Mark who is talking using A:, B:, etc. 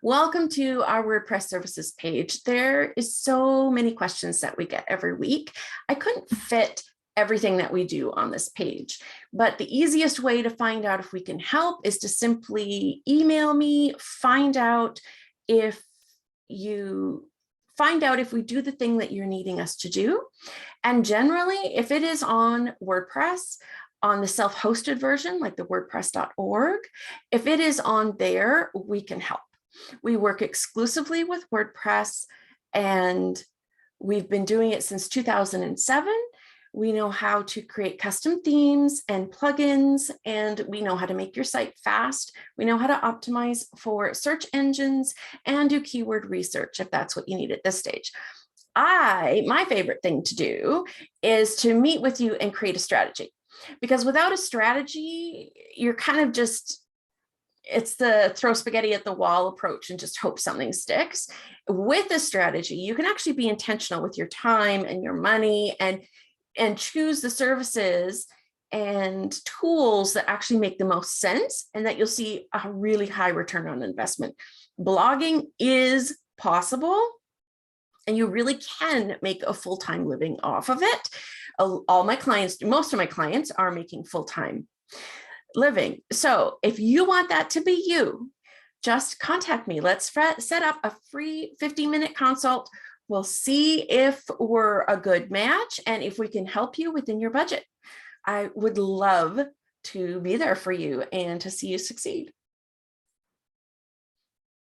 A: Welcome to our WordPress services page. There is so many questions that we get every week. I couldn't fit everything that we do on this page, but the easiest way to find out if we can help is to simply email me, find out if we do the thing that you're needing us to do. And generally, if it is on WordPress, on the self-hosted version, like the wordpress.org, if it is on there, we can help. We work exclusively with WordPress, and we've been doing it since 2007. We know how to create custom themes and plugins, and we know how to make your site fast. We know how to optimize for search engines and do keyword research if that's what you need at this stage. My favorite thing to do is to meet with you and create a strategy, because without a strategy, you're kind of just, it's the throw spaghetti at the wall approach and just hope something sticks. With a strategy, you can actually be intentional with your time and your money and choose the services and tools that actually make the most sense and that you'll see a really high return on investment. Blogging is possible, and you really can make a full-time living off of it. All my clients, most of my clients are making full-time living. So if you want that to be you, just contact me. Let's set up a free 15-minute consult. We'll see if we're a good match and if we can help you within your budget. I would love to be there for you and to see you succeed.